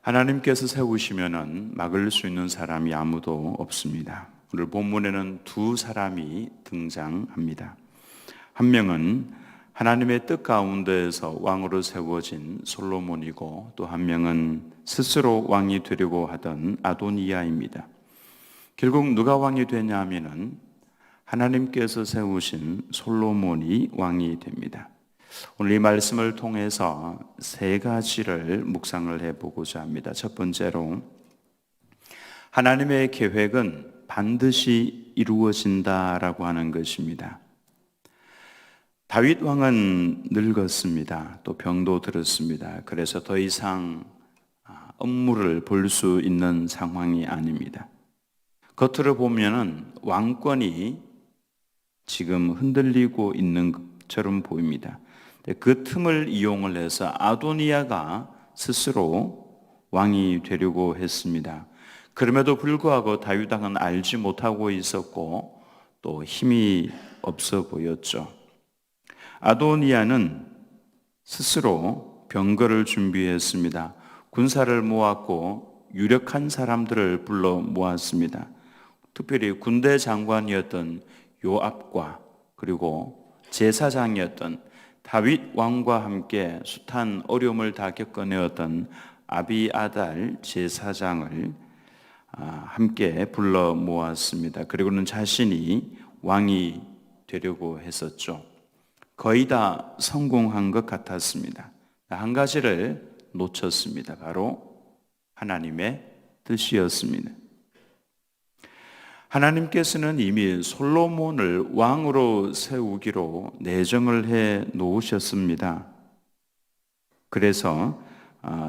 하나님께서 세우시면은 막을 수 있는 사람이 아무도 없습니다. 오늘 본문에는 두 사람이 등장합니다. 한 명은 하나님의 뜻 가운데에서 왕으로 세워진 솔로몬이고, 또 한 명은 스스로 왕이 되려고 하던 아도니아입니다. 결국 누가 왕이 되냐 하면은 하나님께서 세우신 솔로몬이 왕이 됩니다. 오늘 이 말씀을 통해서 세 가지를 묵상을 해보고자 합니다. 첫 번째로, 하나님의 계획은 반드시 이루어진다라고 하는 것입니다. 다윗 왕은 늙었습니다. 또 병도 들었습니다. 그래서 더 이상 업무를 볼 수 있는 상황이 아닙니다. 겉으로 보면은 왕권이 지금 흔들리고 있는 것처럼 보입니다. 그 틈을 이용을 해서 아도니아가 스스로 왕이 되려고 했습니다. 그럼에도 불구하고 다윗 왕은 알지 못하고 있었고 또 힘이 없어 보였죠. 아도니아는 스스로 병거를 준비했습니다. 군사를 모았고 유력한 사람들을 불러 모았습니다. 특별히 군대 장관이었던 요압과 그리고 제사장이었던 다윗 왕과 함께 숱한 어려움을 다 겪어내었던 아비아달 제사장을 함께 불러 모았습니다. 그리고는 자신이 왕이 되려고 했었죠. 거의 다 성공한 것 같았습니다. 한 가지를 놓쳤습니다. 바로 하나님의 뜻이었습니다. 하나님께서는 이미 솔로몬을 왕으로 세우기로 내정을 해 놓으셨습니다. 그래서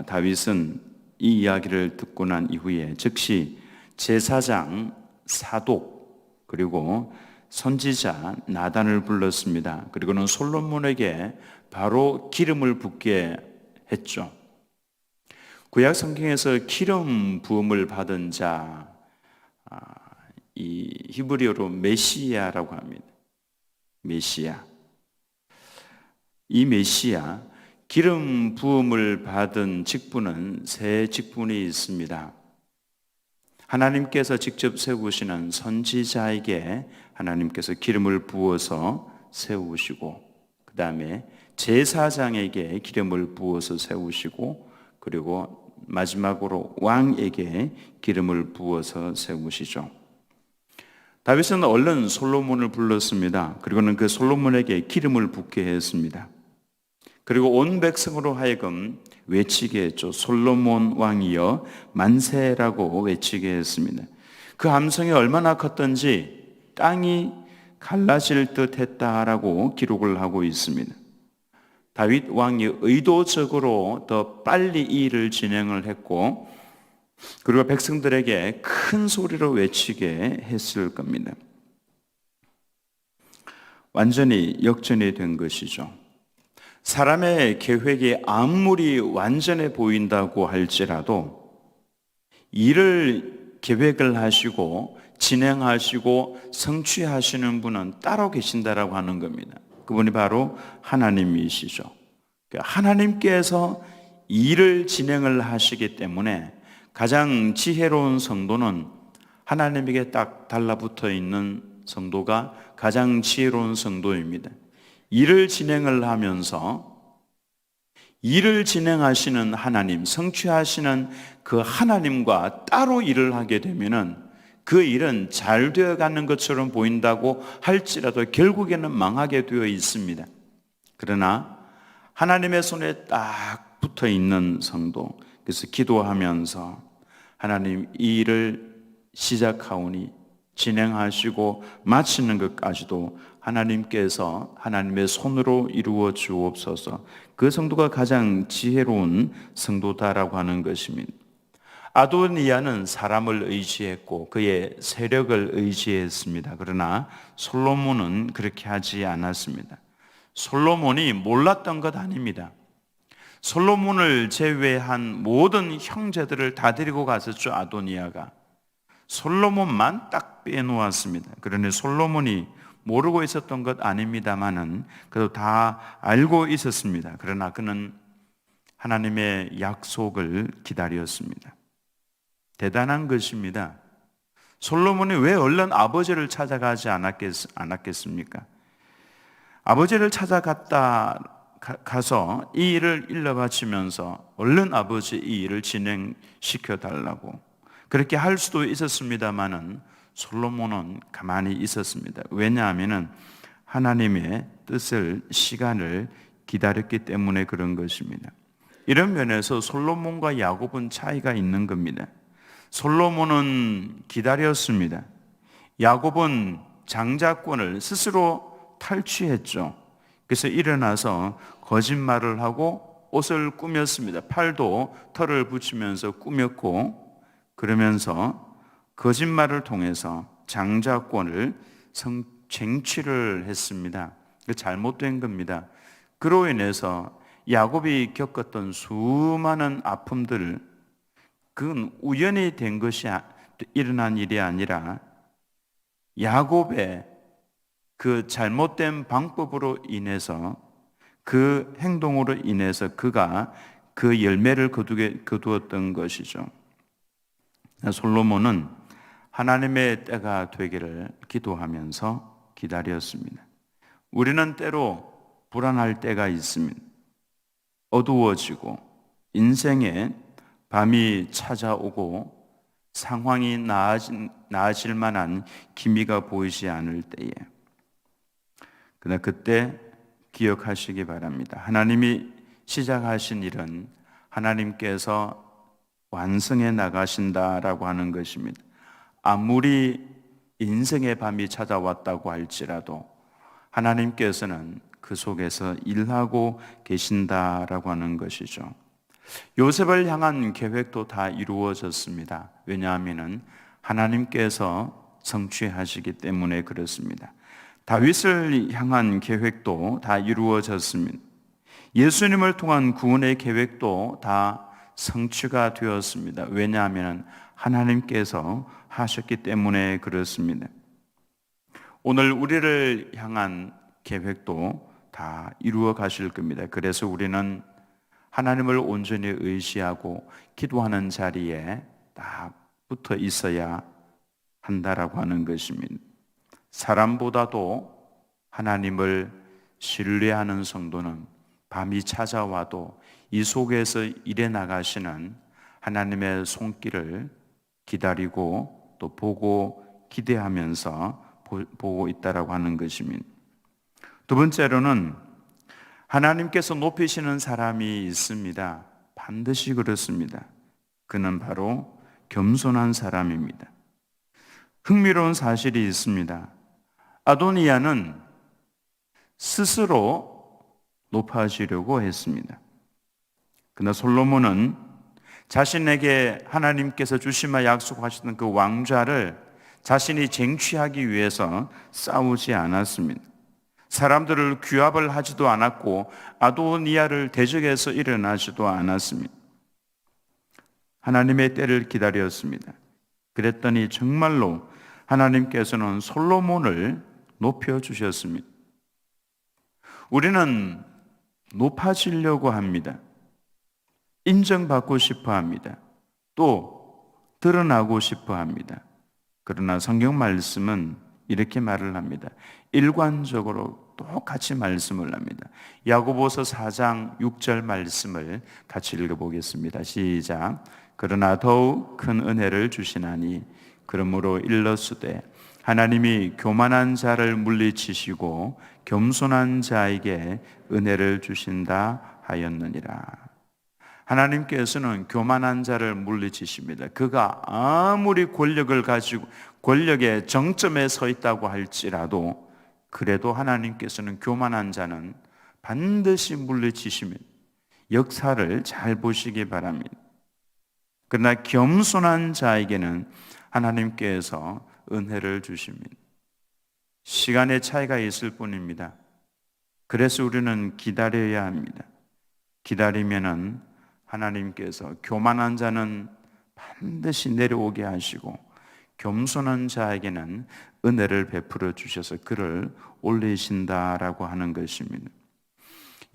다윗은 이 이야기를 듣고 난 이후에 즉시 제사장 사독 그리고 선지자 나단을 불렀습니다. 그리고는 솔로몬에게 바로 기름을 붓게 했죠. 구약 성경에서 기름 부음을 받은 자, 이 히브리어로 메시아라고 합니다. 메시아. 이 메시아, 기름 부음을 받은 직분은 세 직분이 있습니다. 하나님께서 직접 세우시는 선지자에게 하나님께서 기름을 부어서 세우시고, 그 다음에 제사장에게 기름을 부어서 세우시고, 그리고 마지막으로 왕에게 기름을 부어서 세우시죠. 다윗은 얼른 솔로몬을 불렀습니다. 그리고는 그 솔로몬에게 기름을 붓게 했습니다. 그리고 온 백성으로 하여금 외치게 했죠. 솔로몬 왕이여 만세라고 외치게 했습니다. 그 함성이 얼마나 컸던지 땅이 갈라질 듯 했다라고 기록을 하고 있습니다. 다윗 왕이 의도적으로 더 빨리 이 일을 진행을 했고, 그리고 백성들에게 큰 소리로 외치게 했을 겁니다. 완전히 역전이 된 것이죠. 사람의 계획이 아무리 완전해 보인다고 할지라도 일을 계획을 하시고 진행하시고 성취하시는 분은 따로 계신다라고 하는 겁니다. 그분이 바로 하나님이시죠. 하나님께서 일을 진행을 하시기 때문에 가장 지혜로운 성도는 하나님에게 딱 달라붙어 있는 성도가 가장 지혜로운 성도입니다. 일을 진행을 하면서 일을 진행하시는 하나님, 성취하시는 그 하나님과 따로 일을 하게 되면은 그 일은 잘 되어가는 것처럼 보인다고 할지라도 결국에는 망하게 되어 있습니다. 그러나 하나님의 손에 딱 붙어 있는 성도, 그래서 기도하면서 하나님 이 일을 시작하오니 진행하시고 마치는 것까지도 하나님께서 하나님의 손으로 이루어 주옵소서. 그 성도가 가장 지혜로운 성도다라고 하는 것입니다. 아도니아는 사람을 의지했고 그의 세력을 의지했습니다. 그러나 솔로몬은 그렇게 하지 않았습니다. 솔로몬이 몰랐던 것 아닙니다. 솔로몬을 제외한 모든 형제들을 다 데리고 갔었죠. 아도니아가. 솔로몬만 딱 빼놓았습니다. 그러니 솔로몬이 모르고 있었던 것 아닙니다만은 그래도 다 알고 있었습니다. 그러나 그는 하나님의 약속을 기다렸습니다. 대단한 것입니다. 솔로몬이 왜 얼른 아버지를 찾아가지 않았겠습니까? 아버지를 가서 이 일을 일러 바치면서 얼른 아버지 이 일을 진행시켜 달라고 그렇게 할 수도 있었습니다만은 솔로몬은 가만히 있었습니다. 왜냐하면은 하나님의 뜻을, 시간을 기다렸기 때문에 그런 것입니다. 이런 면에서 솔로몬과 야곱은 차이가 있는 겁니다. 솔로몬은 기다렸습니다. 야곱은 장자권을 스스로 탈취했죠. 그래서 일어나서 거짓말을 하고 옷을 꾸몄습니다. 팔도 털을 붙이면서 꾸몄고, 그러면서 거짓말을 통해서 장자권을 쟁취를 했습니다. 잘못된 겁니다. 그로 인해서 야곱이 겪었던 수많은 아픔들, 그건 우연히 된 것이 일어난 일이 아니라 야곱의 그 잘못된 방법으로 인해서, 그 행동으로 인해서 그가 그 열매를 거두었던 것이죠. 솔로몬은 하나님의 때가 되기를 기도하면서 기다렸습니다. 우리는 때로 불안할 때가 있습니다. 어두워지고 인생에 밤이 찾아오고 상황이 나아질 만한 기미가 보이지 않을 때에, 그러나 그때 기억하시기 바랍니다. 하나님이 시작하신 일은 하나님께서 완성해 나가신다라고 하는 것입니다. 아무리 인생의 밤이 찾아왔다고 할지라도 하나님께서는 그 속에서 일하고 계신다라고 하는 것이죠. 요셉을 향한 계획도 다 이루어졌습니다. 왜냐하면 하나님께서 성취하시기 때문에 그렇습니다. 다윗을 향한 계획도 다 이루어졌습니다. 예수님을 통한 구원의 계획도 다 성취가 되었습니다. 왜냐하면 하나님께서 하셨기 때문에 그렇습니다. 오늘 우리를 향한 계획도 다 이루어 가실 겁니다. 그래서 우리는 하나님을 온전히 의지하고 기도하는 자리에 딱 붙어 있어야 한다라고 하는 것입니다. 사람보다도 하나님을 신뢰하는 성도는 밤이 찾아와도 이 속에서 일해 나가시는 하나님의 손길을 기다리고 또 보고 기대하면서 보고 있다라고 하는 것입니다. 두 번째로는 하나님께서 높이시는 사람이 있습니다. 반드시 그렇습니다. 그는 바로 겸손한 사람입니다. 흥미로운 사실이 있습니다. 아도니아는 스스로 높아지려고 했습니다. 그러나 솔로몬은 자신에게 하나님께서 주시마 약속하셨던 그 왕좌를 자신이 쟁취하기 위해서 싸우지 않았습니다. 사람들을 규합을 하지도 않았고 아도니아를 대적해서 일어나지도 않았습니다. 하나님의 때를 기다렸습니다. 그랬더니 정말로 하나님께서는 솔로몬을 높여주셨습니다. 우리는 높아지려고 합니다. 인정받고 싶어 합니다. 또 드러나고 싶어 합니다. 그러나 성경 말씀은 이렇게 말을 합니다. 일관적으로 똑같이 말씀을 합니다. 야고보서 4장 6절 말씀을 같이 읽어보겠습니다. 시작. 그러나 더욱 큰 은혜를 주시나니 그러므로 일러스되 하나님이 교만한 자를 물리치시고 겸손한 자에게 은혜를 주신다 하였느니라. 하나님께서는 교만한 자를 물리치십니다. 그가 아무리 권력을 가지고 권력의 정점에 서 있다고 할지라도 그래도 하나님께서는 교만한 자는 반드시 물리치십니다. 역사를 잘 보시기 바랍니다. 그러나 겸손한 자에게는 하나님께서 은혜를 주십니다. 시간의 차이가 있을 뿐입니다. 그래서 우리는 기다려야 합니다. 기다리면은 하나님께서 교만한 자는 반드시 내려오게 하시고 겸손한 자에게는 은혜를 베풀어 주셔서 그를 올리신다라고 하는 것입니다.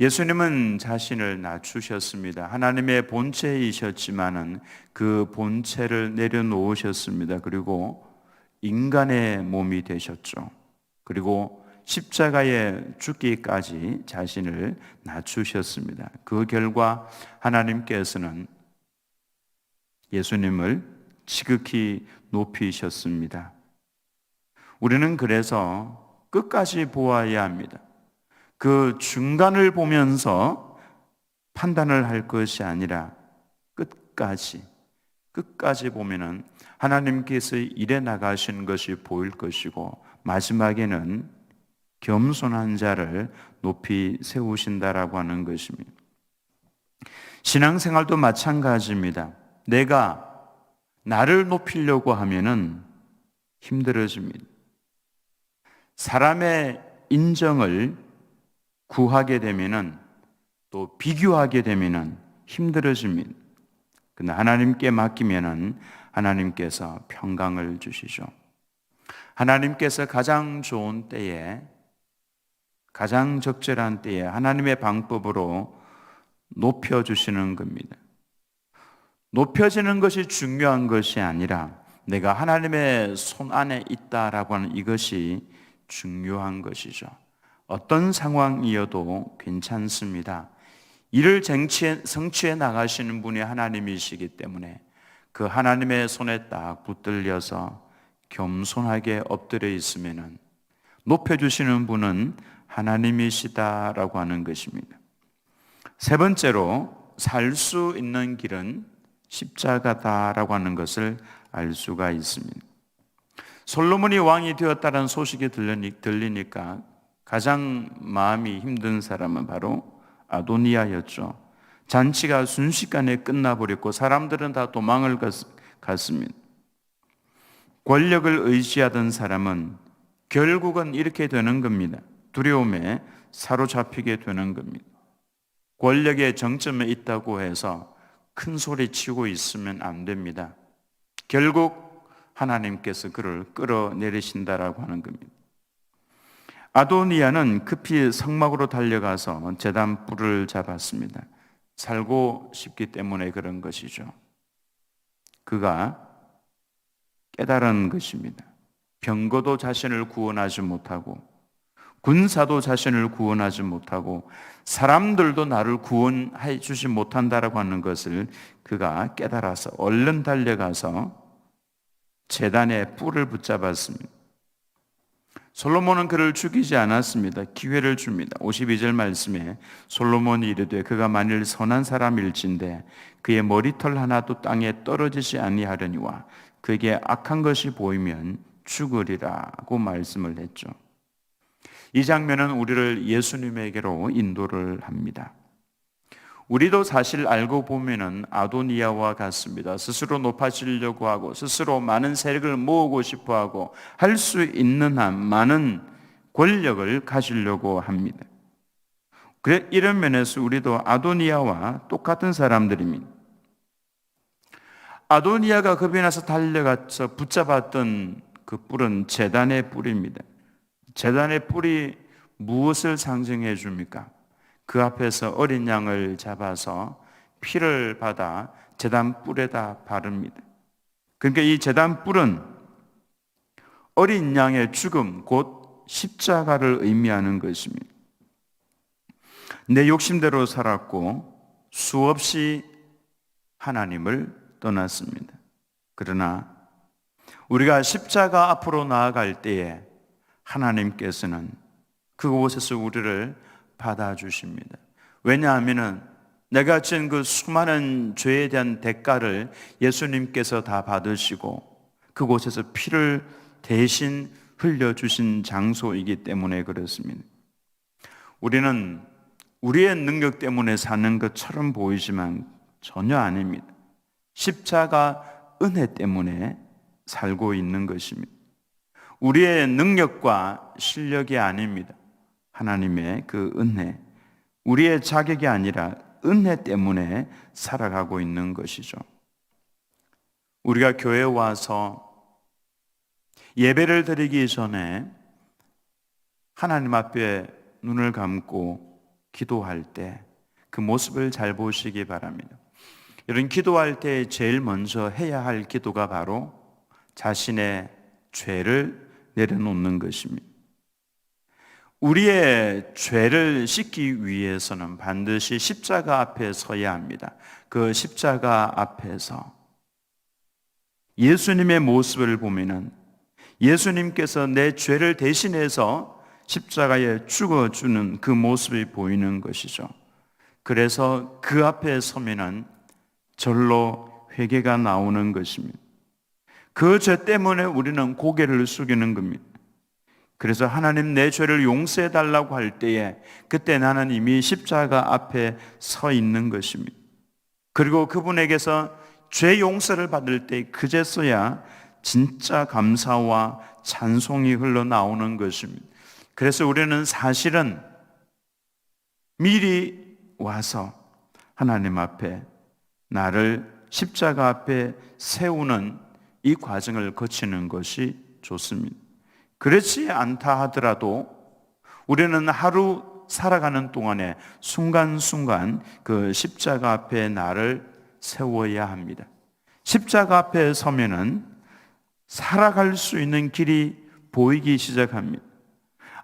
예수님은 자신을 낮추셨습니다. 하나님의 본체이셨지만은 그 본체를 내려놓으셨습니다. 그리고 인간의 몸이 되셨죠. 그리고 십자가에 죽기까지 자신을 낮추셨습니다. 그 결과 하나님께서는 예수님을 지극히 높이셨습니다. 우리는 그래서 끝까지 보아야 합니다. 그 중간을 보면서 판단을 할 것이 아니라 끝까지 보면은 하나님께서 일해 나가신 것이 보일 것이고, 마지막에는 겸손한 자를 높이 세우신다라고 하는 것입니다. 신앙생활도 마찬가지입니다. 내가 나를 높이려고 하면은 힘들어집니다. 사람의 인정을 구하게 되면은, 또 비교하게 되면은 힘들어집니다. 그러나 하나님께 맡기면은 하나님께서 평강을 주시죠. 하나님께서 가장 좋은 때에, 가장 적절한 때에 하나님의 방법으로 높여주시는 겁니다. 높여지는 것이 중요한 것이 아니라 내가 하나님의 손 안에 있다라고 하는 이것이 중요한 것이죠. 어떤 상황이어도 괜찮습니다. 이를 성취해 나가시는 분이 하나님이시기 때문에 그 하나님의 손에 딱 붙들려서 겸손하게 엎드려 있으면 높여주시는 분은 하나님이시다라고 하는 것입니다. 세 번째로, 살 수 있는 길은 십자가다라고 하는 것을 알 수가 있습니다. 솔로몬이 왕이 되었다는 소식이 들리니까 가장 마음이 힘든 사람은 바로 아도니아였죠. 잔치가 순식간에 끝나버렸고 사람들은 다 도망을 갔습니다. 권력을 의지하던 사람은 결국은 이렇게 되는 겁니다. 두려움에 사로잡히게 되는 겁니다. 권력의 정점에 있다고 해서 큰 소리 치고 있으면 안 됩니다. 결국 하나님께서 그를 끌어내리신다라고 하는 겁니다. 아도니아는 급히 성막으로 달려가서 제단 뿔을 잡았습니다. 살고 싶기 때문에 그런 것이죠. 그가 깨달은 것입니다. 병거도 자신을 구원하지 못하고, 군사도 자신을 구원하지 못하고, 사람들도 나를 구원해 주지 못한다라고 하는 것을 그가 깨달아서 얼른 달려가서 제단의 뿔을 붙잡았습니다. 솔로몬은 그를 죽이지 않았습니다. 기회를 줍니다. 52절 말씀에 솔로몬이 이르되 그가 만일 선한 사람일진데 그의 머리털 하나도 땅에 떨어지지 아니하려니와 그에게 악한 것이 보이면 죽으리라고 말씀을 했죠. 이 장면은 우리를 예수님에게로 인도를 합니다. 우리도 사실 알고 보면은 아도니아와 같습니다. 스스로 높아지려고 하고 스스로 많은 세력을 모으고 싶어 하고 할 수 있는 한 많은 권력을 가지려고 합니다. 그래, 이런 면에서 우리도 아도니아와 똑같은 사람들입니다. 아도니아가 겁이 나서 달려가서 붙잡았던 그 뿔은 제단의 뿔입니다. 제단의 뿔이 무엇을 상징해 줍니까? 그 앞에서 어린 양을 잡아서 피를 받아 제단 뿔에다 바릅니다. 그러니까 이 제단 뿔은 어린 양의 죽음, 곧 십자가를 의미하는 것입니다. 내 욕심대로 살았고 수없이 하나님을 떠났습니다. 그러나 우리가 십자가 앞으로 나아갈 때에 하나님께서는 그곳에서 우리를 받아주십니다. 왜냐하면 내가 지은 그 수많은 죄에 대한 대가를 예수님께서 다 받으시고 그곳에서 피를 대신 흘려주신 장소이기 때문에 그렇습니다. 우리는 우리의 능력 때문에 사는 것처럼 보이지만 전혀 아닙니다. 십자가 은혜 때문에 살고 있는 것입니다. 우리의 능력과 실력이 아닙니다. 하나님의 그 은혜, 우리의 자격이 아니라 은혜 때문에 살아가고 있는 것이죠. 우리가 교회에 와서 예배를 드리기 전에 하나님 앞에 눈을 감고 기도할 때 그 모습을 잘 보시기 바랍니다. 이런 기도할 때 제일 먼저 해야 할 기도가 바로 자신의 죄를 내려놓는 것입니다. 우리의 죄를 씻기 위해서는 반드시 십자가 앞에 서야 합니다. 그 십자가 앞에서 예수님의 모습을 보면은 예수님께서 내 죄를 대신해서 십자가에 죽어주는 그 모습이 보이는 것이죠. 그래서 그 앞에 서면은 절로 회개가 나오는 것입니다. 그 죄 때문에 우리는 고개를 숙이는 겁니다. 그래서 하나님 내 죄를 용서해 달라고 할 때에 그때 나는 이미 십자가 앞에 서 있는 것입니다. 그리고 그분에게서 죄 용서를 받을 때 그제서야 진짜 감사와 찬송이 흘러나오는 것입니다. 그래서 우리는 사실은 미리 와서 하나님 앞에 나를 십자가 앞에 세우는 이 과정을 거치는 것이 좋습니다. 그렇지 않다 하더라도 우리는 하루 살아가는 동안에 순간순간 그 십자가 앞에 나를 세워야 합니다. 십자가 앞에 서면은 살아갈 수 있는 길이 보이기 시작합니다.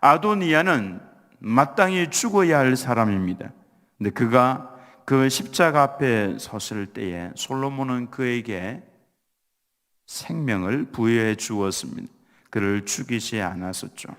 아도니아는 마땅히 죽어야 할 사람입니다. 근데 그가 그 십자가 앞에 섰을 때에 솔로몬은 그에게 생명을 부여해 주었습니다. 그를 죽이지 않았었죠.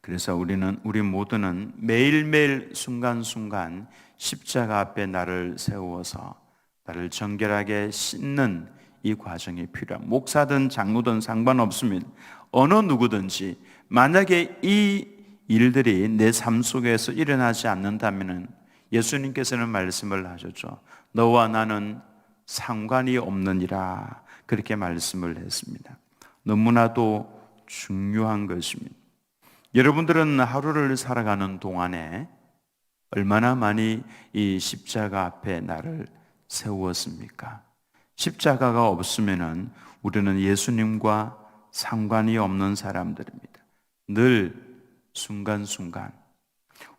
그래서 우리 모두는 매일매일 순간순간 십자가 앞에 나를 세워서 나를 정결하게 씻는 이 과정이 필요합니다. 목사든 장로든 상관없습니다. 어느 누구든지 만약에 이 일들이 내 삶 속에서 일어나지 않는다면 예수님께서는 말씀을 하셨죠. 너와 나는 상관이 없느니라 그렇게 말씀을 했습니다. 너무나도 중요한 것입니다. 여러분들은 하루를 살아가는 동안에 얼마나 많이 이 십자가 앞에 나를 세웠습니까? 십자가가 없으면 우리는 예수님과 상관이 없는 사람들입니다. 늘 순간순간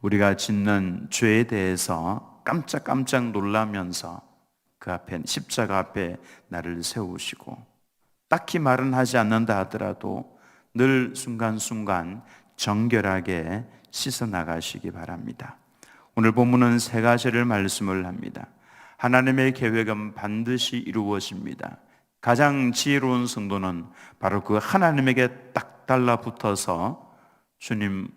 우리가 짓는 죄에 대해서 깜짝깜짝 놀라면서 그 앞에 십자가 앞에 나를 세우시고 딱히 말은 하지 않는다 하더라도 늘 순간순간 정결하게 씻어 나가시기 바랍니다. 오늘 본문은 세 가지를 말씀을 합니다. 하나님의 계획은 반드시 이루어집니다. 가장 지혜로운 성도는 바로 그 하나님에게 딱 달라붙어서 주님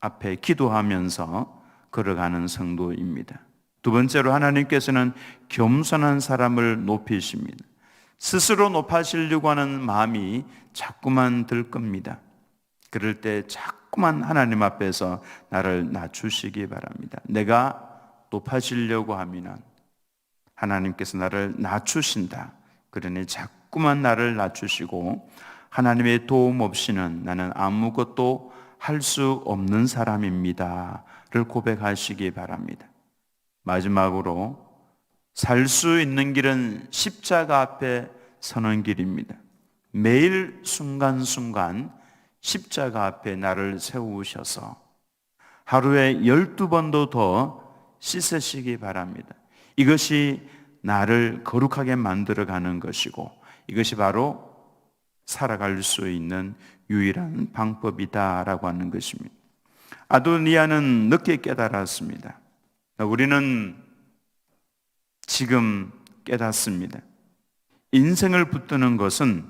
앞에 기도하면서 걸어가는 성도입니다. 두 번째로 하나님께서는 겸손한 사람을 높이십니다. 스스로 높아지려고 하는 마음이 자꾸만 들 겁니다. 그럴 때 자꾸만 하나님 앞에서 나를 낮추시기 바랍니다. 내가 높아지려고 하면 하나님께서 나를 낮추신다. 그러니 자꾸만 나를 낮추시고 하나님의 도움 없이는 나는 아무것도 할 수 없는 사람입니다를 고백하시기 바랍니다. 마지막으로 살 수 있는 길은 십자가 앞에 서는 길입니다. 매일 순간순간 십자가 앞에 나를 세우셔서 하루에 12번도 더 씻으시기 바랍니다. 이것이 나를 거룩하게 만들어가는 것이고 이것이 바로 살아갈 수 있는 유일한 방법이다라고 하는 것입니다. 아도니아는 늦게 깨달았습니다. 우리는 지금 깨닫습니다. 인생을 붙드는 것은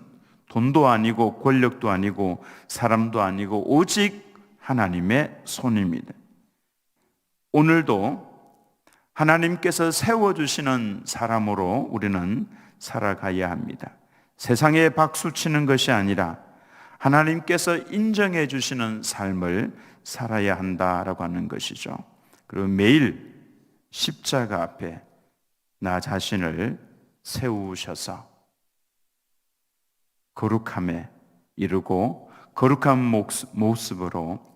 돈도 아니고 권력도 아니고 사람도 아니고 오직 하나님의 손입니다. 오늘도 하나님께서 세워주시는 사람으로 우리는 살아가야 합니다. 세상에 박수치는 것이 아니라 하나님께서 인정해 주시는 삶을 살아야 한다라고 하는 것이죠. 그리고 매일 십자가 앞에 나 자신을 세우셔서 거룩함에 이르고 거룩한 모습으로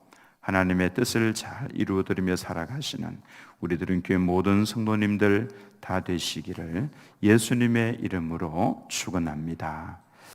하나님의 뜻을 잘 이루어드리며 살아가시는 우리들은 교회 모든 성도님들 다 되시기를 예수님의 이름으로 축원합니다.